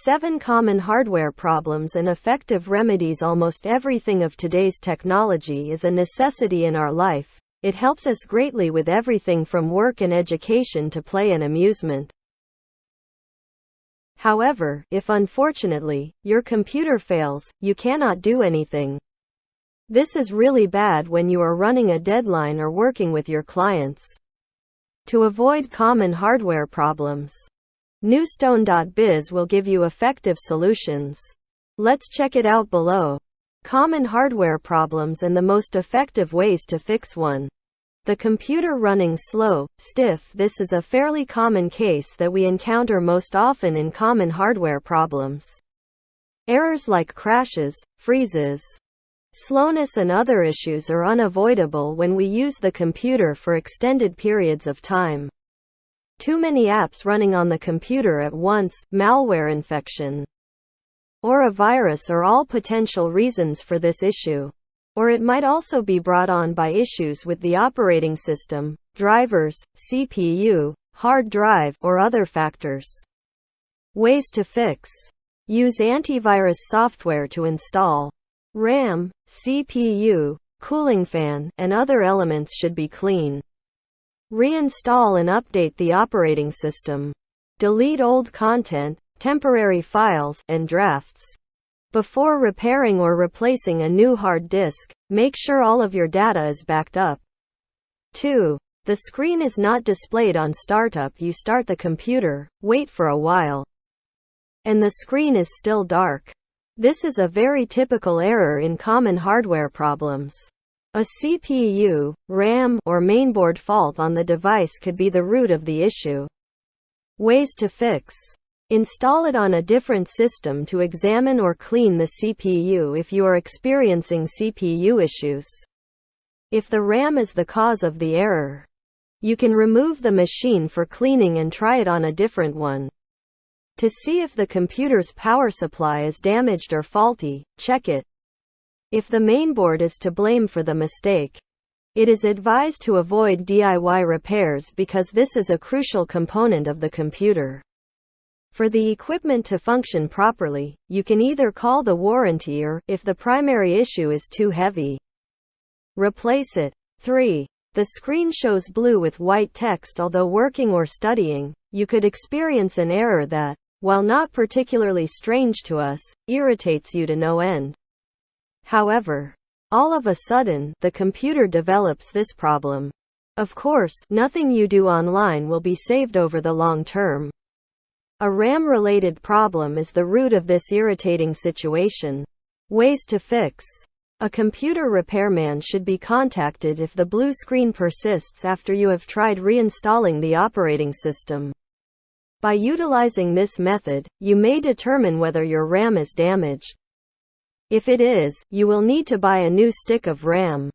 7 common hardware problems and effective remedies. Almost everything of today's technology is a necessity in our life. It helps us greatly with everything from work and education to play and amusement. However, if unfortunately, your computer fails, you cannot do anything. This is really bad when you are running a deadline or working with your clients. To avoid common hardware problems, Newstone.biz will give you effective solutions. Let's check it out below. Common hardware problems and the most effective ways to fix one. The computer running slow, stiff. This is a fairly common case that we encounter most often in common hardware problems. Errors like crashes, freezes, slowness and other issues are unavoidable when we use the computer for extended periods of time. Too many apps running on the computer at once, malware infection, or a virus are all potential reasons for this issue. Or it might also be brought on by issues with the operating system, drivers, CPU, hard drive, or other factors. Ways to fix. Use antivirus software to install. RAM, CPU, cooling fan, and other elements should be clean. Reinstall and update the operating system. Delete old content, temporary files, and drafts. Before repairing or replacing a new hard disk, make sure all of your data is backed up. 2. The screen is not displayed on startup. You start the computer, wait for a while, and the screen is still dark. This is a very typical error in common hardware problems. A CPU, RAM, or mainboard fault on the device could be the root of the issue. Ways to fix. Install it on a different system to examine or clean the CPU if you are experiencing CPU issues. If the RAM is the cause of the error, you can remove the machine for cleaning and try it on a different one. To see if the computer's power supply is damaged or faulty, check it. If the mainboard is to blame for the mistake, it is advised to avoid DIY repairs because this is a crucial component of the computer. For the equipment to function properly, you can either call the warranty or, if the primary issue is too heavy, replace it. 3. The screen shows blue with white text. Although working or studying, you could experience an error that, while not particularly strange to us, irritates you to no end. However, all of a sudden, the computer develops this problem. Of course, nothing you do online will be saved over the long term. A RAM-related problem is the root of this irritating situation. Ways to fix. A computer repairman should be contacted if the blue screen persists after you have tried reinstalling the operating system. By utilizing this method, you may determine whether your RAM is damaged. If it is, you will need to buy a new stick of RAM.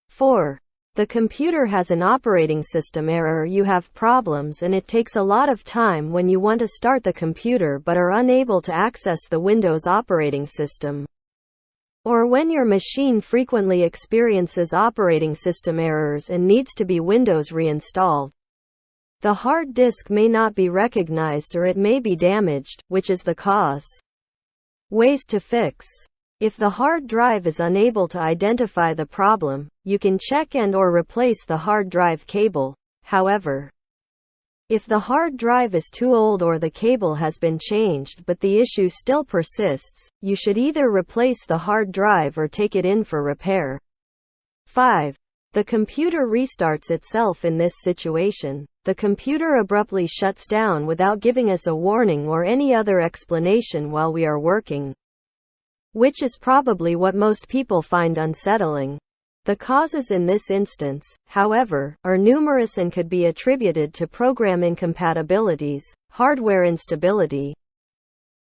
4. The computer has an operating system error. You have problems and it takes a lot of time when you want to start the computer but are unable to access the Windows operating system. Or when your machine frequently experiences operating system errors and needs to be Windows reinstalled. The hard disk may not be recognized or it may be damaged, which is the cause. Ways to fix. If the hard drive is unable to identify the problem, you can check and/or replace the hard drive cable. However, if the hard drive is too old or the cable has been changed but the issue still persists, you should either replace the hard drive or take it in for repair. 5. The computer restarts itself. In this situation, the computer abruptly shuts down without giving us a warning or any other explanation while we are working, which is probably what most people find unsettling. The causes in this instance, however, are numerous and could be attributed to program incompatibilities, hardware instability,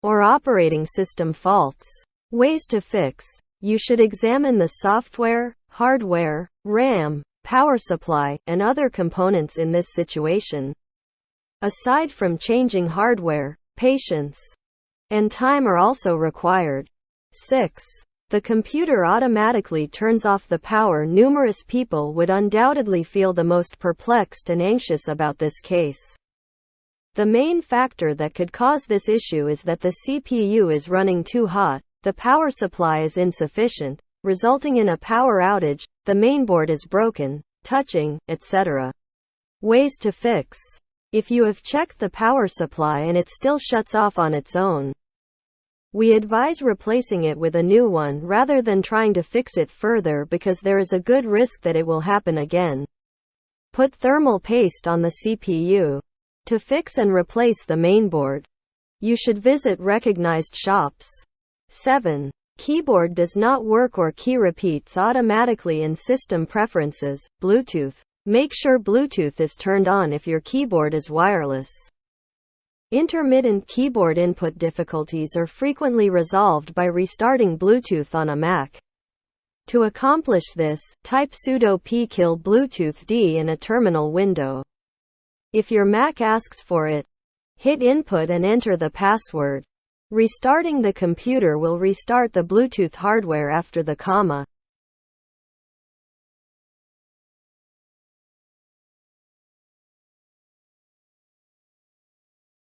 or operating system faults. Ways to fix. You should examine the software, hardware, RAM, power supply, and other components in this situation. Aside from changing hardware, patience and time are also required. 6. The computer automatically turns off the power. Numerous people would undoubtedly feel the most perplexed and anxious about this case. The main factor that could cause this issue is that the CPU is running too hot, the power supply is insufficient, resulting in a power outage, the mainboard is broken, touching, etc. Ways to fix. If you have checked the power supply and it still shuts off on its own, we advise replacing it with a new one rather than trying to fix it further because there is a good risk that it will happen again. Put thermal paste on the CPU. To fix and replace the mainboard, you should visit recognized shops. 7. Keyboard does not work or key repeats automatically in system preferences, Bluetooth. Make sure Bluetooth is turned on if your keyboard is wireless. Intermittent keyboard input difficulties are frequently resolved by restarting Bluetooth on a Mac. To accomplish this, type sudo pkill Bluetooth D in a terminal window. If your Mac asks for it, hit input and enter the password. Restarting the computer will restart the Bluetooth hardware after the comma.